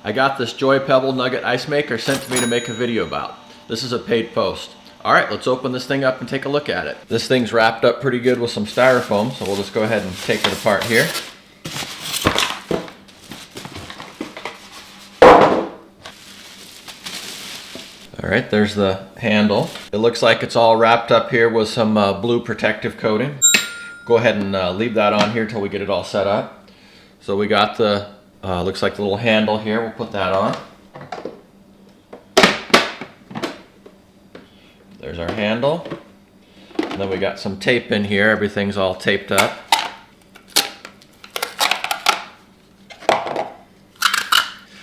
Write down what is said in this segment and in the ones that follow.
I got this Pebble Nugget ice maker sent to me to make a video about. This is a paid post. All right, let's open this thing up and take a look at it. This thing's wrapped up pretty good with some styrofoam, so we'll just go ahead and take it apart here. All right, there's the handle. It looks like it's all wrapped up here with some blue protective coating. Go ahead and leave that on here till we get it all set up. So we got the, looks like the little handle here. We'll put that on. There's our handle. And then we got some tape in here. Everything's all taped up.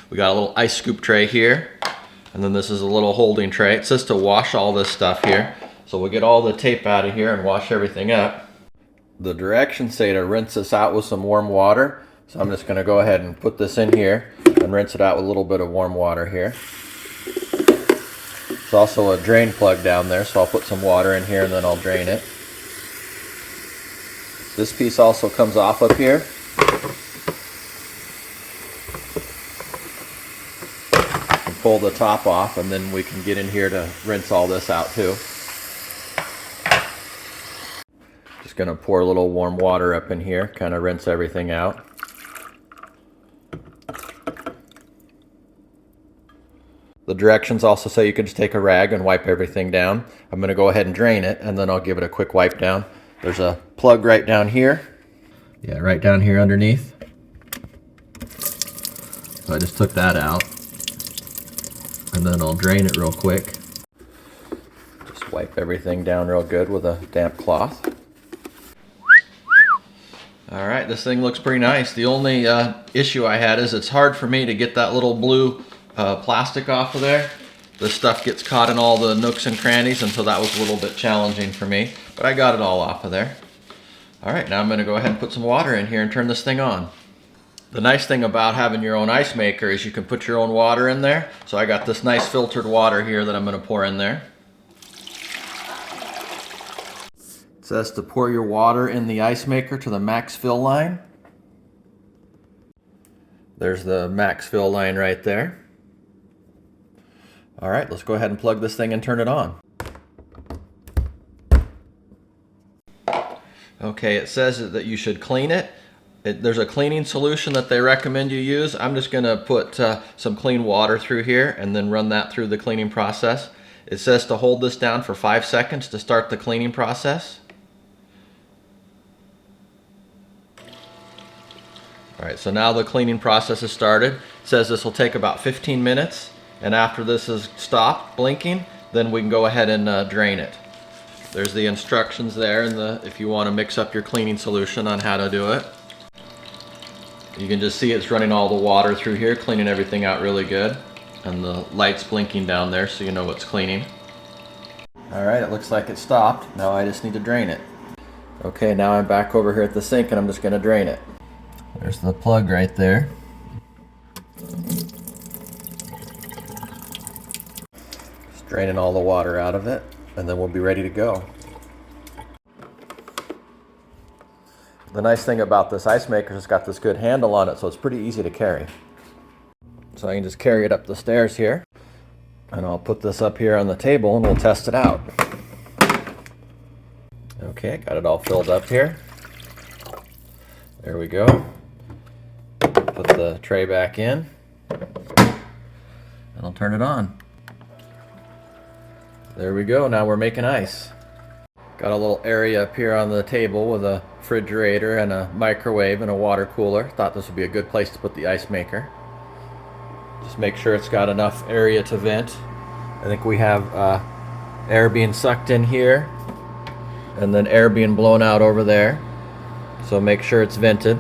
We got a little ice scoop tray here. And then this is a little holding tray. It says to wash all this stuff here. So we'll get all the tape out of here and wash everything up. The directions say to rinse this out with some warm water. So I'm just going to go ahead and put this in here and rinse it out with a little bit of warm water here. There's also a drain plug down there, so I'll put some water in here and then I'll drain it. This piece also comes off up here. Pull the top off, and then we can get in here to rinse all this out too. Just going to pour a little warm water up in here, kind of rinse everything out. The directions also say you can just take a rag and wipe everything down. I'm going to go ahead and drain it, and then I'll give it a quick wipe down. There's a plug right down here. Yeah, right down here underneath. So I just took that out. And then I'll drain it real quick. Just wipe everything down real good with a damp cloth. Alright, this thing looks pretty nice. The only issue I had is it's hard for me to get that little blue plastic off of there. This stuff gets caught in all the nooks and crannies, and so that was a little bit challenging for me. But I got it all off of there. Alright, now I'm going to go ahead and put some water in here and turn this thing on. The nice thing about having your own ice maker is you can put your own water in there. So I got this nice filtered water here that I'm going to pour in there. It says to pour your water in the ice maker to the max fill line. There's the max fill line right there. All right, let's go ahead and plug this thing and turn it on. Okay, it says that you should clean it. There's a cleaning solution that they recommend you use. I'm just going to put some clean water through here and then run that through the cleaning process. It says to hold this down for 5 seconds to start the cleaning process. Alright, so now the cleaning process is started. It says this will take about 15 minutes, and after this is stopped blinking, then we can go ahead and drain it. There's the instructions there, and if you want to mix up your cleaning solution on how to do it. You can just see it's running all the water through here, cleaning everything out really good. And the light's blinking down there so you know it's cleaning. Alright, it looks like it stopped. Now I just need to drain it. Okay, now I'm back over here at the sink and I'm just going to drain it. There's the plug right there. Just draining all the water out of it, and then we'll be ready to go. The nice thing about this ice maker is it's got this good handle on it, so it's pretty easy to carry. So I can just carry it up the stairs here, and I'll put this up here on the table and we'll test it out. Okay, got it all filled up here. There we go. Put the tray back in, and I'll turn it on. There we go, now we're making ice. Got a little area up here on the table with a refrigerator and a microwave and a water cooler. Thought this would be a good place to put the ice maker. Just make sure it's got enough area to vent. I think we have air being sucked in here and then air being blown out over there. So make sure it's vented.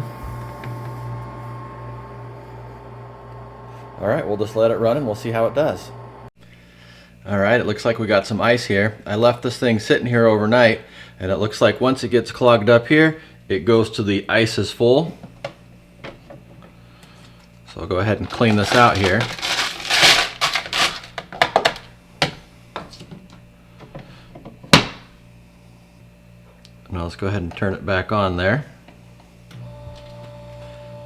Alright, we'll just let it run and we'll see how it does. Alright, it looks like we got some ice here. I left this thing sitting here overnight, and it looks like once it gets clogged up here, it goes to the ice is full. So I'll go ahead and clean this out here. Now let's go ahead and turn it back on there.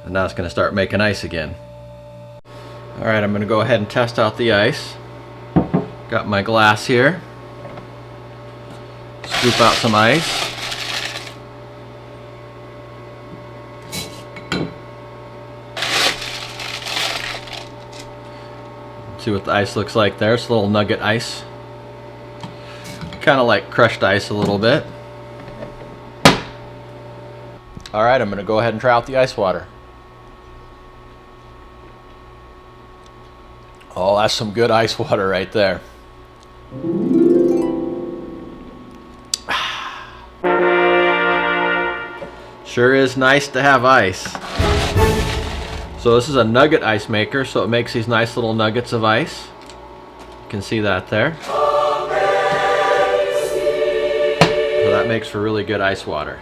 And now it's going to start making ice again. Alright, I'm going to go ahead and test out the ice. Got my glass here. Scoop out some ice. See what the ice looks like there. It's a little nugget ice. Kind of like crushed ice a little bit. Alright, I'm going to go ahead and try out the ice water. Oh, that's some good ice water right there. Sure is nice to have ice. So this is a nugget ice maker, so it makes these nice little nuggets of ice. You can see that there. So that makes for really good ice water.